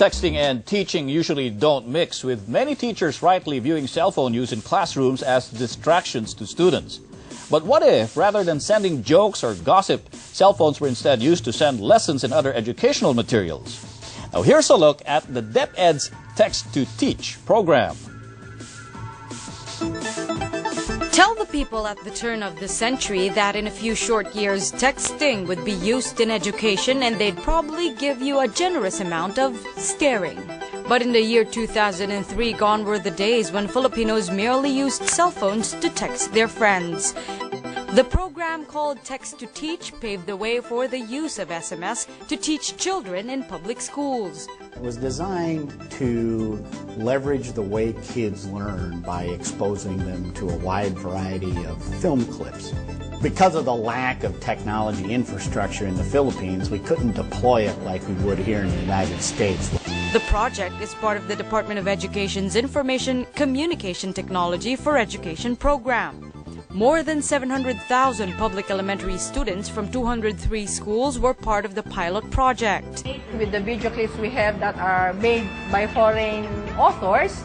Texting and teaching usually don't mix, with many teachers rightly viewing cell phone use in classrooms as distractions to students. But what if, rather than sending jokes or gossip, cell phones were instead used to send lessons and other educational materials? Now here's a look at the DepEd's Text to Teach program. Tell the people at the turn of the century that in a few short years texting would be used in education and they'd probably give you a generous amount of staring. But in the year 2003, gone were the days when Filipinos merely used cell phones to text their friends. The program called Text to Teach paved the way for the use of SMS to teach children in public schools. It was designed to leverage the way kids learn by exposing them to a wide variety of film clips. Because of the lack of technology infrastructure in the Philippines, we couldn't deploy it like we would here in the United States. The project is part of the Department of Education's Information Communication Technology for Education program. More than 700,000 public elementary students from 203 schools were part of the pilot project. With the video clips we have that are made by foreign authors,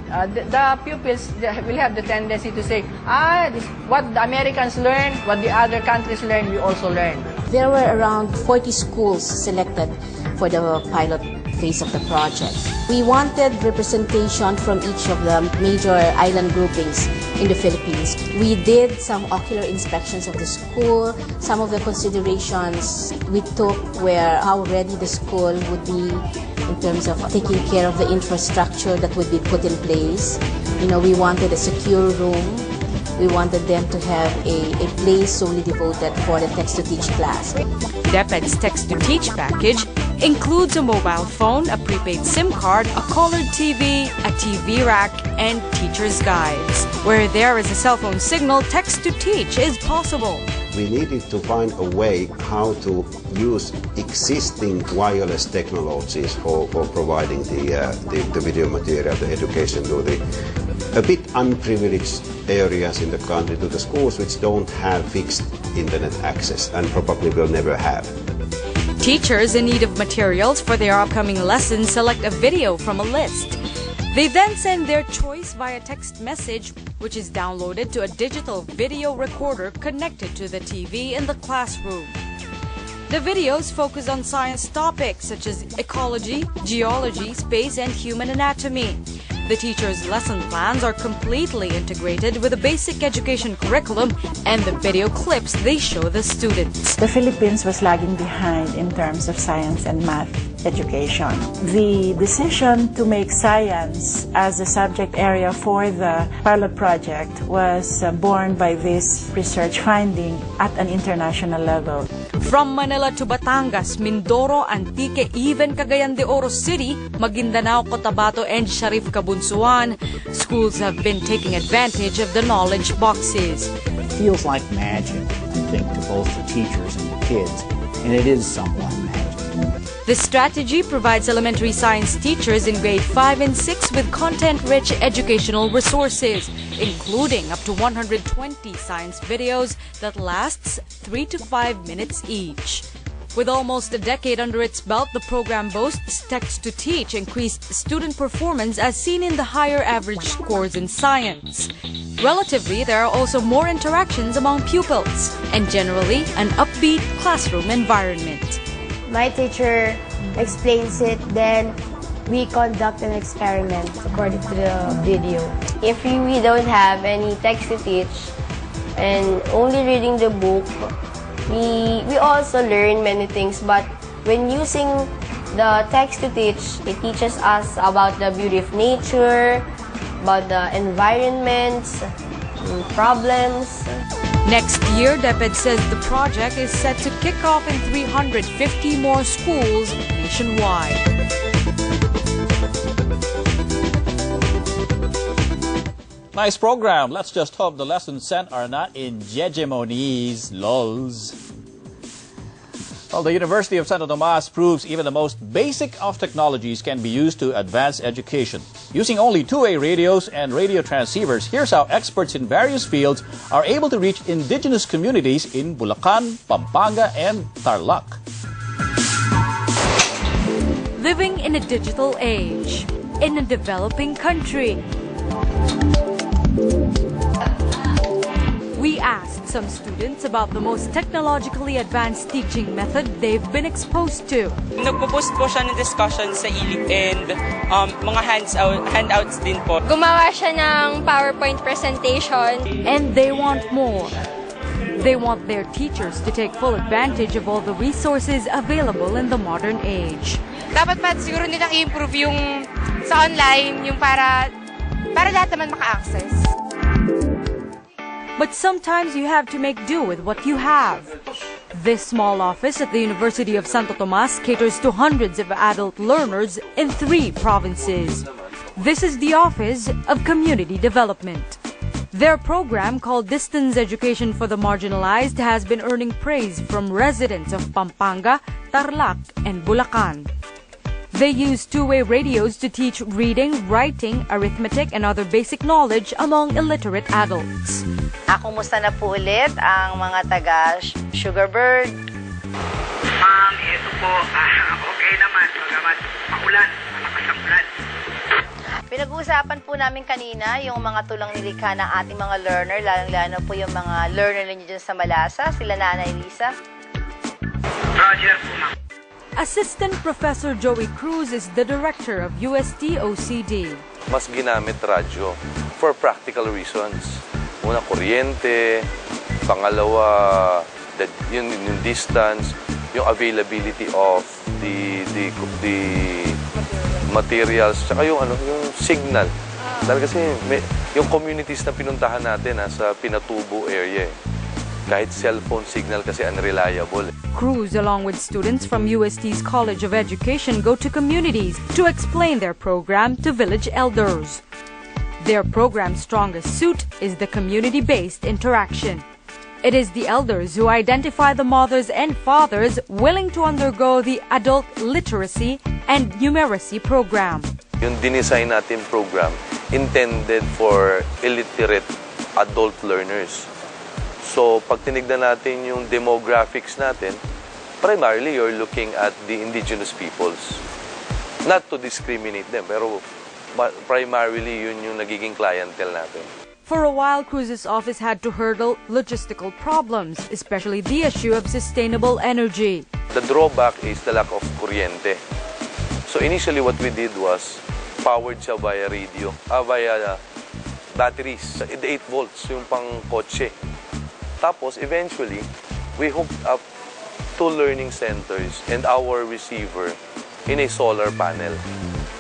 the pupils will have the tendency to say, this, what the Americans learn, what the other countries learn, we also learn. There were around 40 schools selected for the pilot phase of the project. We wanted representation from each of the major island groupings in the Philippines. We did some ocular inspections of the school. Some of the considerations we took were how ready the school would be in terms of taking care of the infrastructure that would be put in place. You know, we wanted a secure room. We wanted them to have a place solely devoted for the text-to-teach class. DepEd's Text-to-Teach package includes a mobile phone, a prepaid SIM card, a colored TV, a TV rack, and teacher's guides. Where there is a cell phone signal, text-to-teach is possible. We needed to find a way how to use existing wireless technologies for providing the video material, the education to the a bit unprivileged areas in the country, to the schools which don't have fixed internet access and probably will never have. Teachers in need of materials for their upcoming lessons select a video from a list. They then send their choice via text message, which is downloaded to a digital video recorder connected to the TV in the classroom. The videos focus on science topics such as ecology, geology, space, and human anatomy. The teachers' lesson plans are completely integrated with the basic education curriculum and the video clips they show the students. The Philippines was lagging behind in terms of science and math education. The decision to make science as a subject area for the pilot project was born by this research finding at an international level. From Manila to Batangas, Mindoro, Antique, even Cagayan de Oro City, Maguindanao, Cotabato, and Sharif Kabunsuan, schools have been taking advantage of the knowledge boxes. It feels like magic, I think, to both the teachers and the kids, and it is somewhat magic. This strategy provides elementary science teachers in grade 5 and 6 with content-rich educational resources, including up to 120 science videos that lasts 3 to 5 minutes each. With almost a decade under its belt, the program boasts text-to-teach increased student performance as seen in the higher average scores in science. Relatively, there are also more interactions among pupils and generally an upbeat classroom environment. My teacher explains it, then we conduct an experiment according to the video. If we don't have any text to teach and only reading the book, we also learn many things, but when using the text to teach, it teaches us about the beauty of nature, about the environment, problems. Next year, DepEd says the project is set to kick off in 350 more schools nationwide. Nice program. Let's just hope the lessons sent are not in hegemonies, lols. Well, the University of Santo Tomas proves even the most basic of technologies can be used to advance education. Using only two-way radios and radio transceivers, here's how experts in various fields are able to reach indigenous communities in Bulacan, Pampanga, and Tarlac. living in a digital age, in a developing country. We asked some students about the most technologically advanced teaching method they've been exposed to. Nagpo-post po siya ng discussion sa ilig and mga handouts din po. Gumawa siya ng PowerPoint presentation. And they want more. They want their teachers to take full advantage of all the resources available in the modern age. Dapat pa siguro nilang i-improve yung sa online, yung para lahat naman maka-access. But sometimes you have to make do with what you have. This small office at the University of Santo Tomas caters to hundreds of adult learners in 3 provinces. This is the Office of Community Development. Their program, called Distance Education for the Marginalized, has been earning praise from residents of Pampanga, Tarlac, and Bulacan. They use two-way radios to teach reading, writing, arithmetic, and other basic knowledge among illiterate adults. Kumusta na po ulit ang mga taga Sugarbird? Ma'am, ito po, okay naman. Magamat maulan, malakas ang ulan. Pinag-uusapan po namin kanina yung mga tulang nilikha ng ating mga learner, lalong-lalo po yung mga learner ninyo dyan sa Malasa, sila Nanay Lisa. Roger po, ma'am. Assistant Professor Joey Cruz is the director of UST OCD. Mas ginamit radyo for practical reasons. Una, kuryente. Pangalawa, yung distance, yung availability of the materials, tsaka yung signal. Dahil kasi yung communities na pinuntahan natin sa Pinatubo area, kahit cellphone signal kasi unreliable. Cruz, along with students from UST's College of Education, go to communities to explain their program to village elders. Their program's strongest suit is the community-based interaction. It is the elders who identify the mothers and fathers willing to undergo the adult literacy and numeracy program. Yung dinesign natin program intended for illiterate adult learners. So, pag tinignan natin yung demographics natin, primarily you're looking at the indigenous peoples. Not to discriminate them, pero primarily yun yung nagiging clientele natin. For a while, Cruz's office had to hurdle logistical problems, especially the issue of sustainable energy. The drawback is the lack of kuryente. So initially what we did was powered siya via radio, via batteries. 8 volts yung pang kotse. Tapos eventually, we hooked up 2 learning centers and our receiver in a solar panel.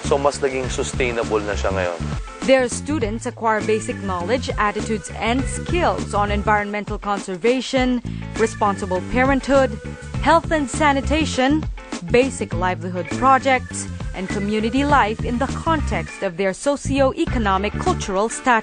So mas naging sustainable na siya ngayon. Their students acquire basic knowledge, attitudes, and skills on environmental conservation, responsible parenthood, health and sanitation, basic livelihood projects, and community life in the context of their socio-economic cultural status.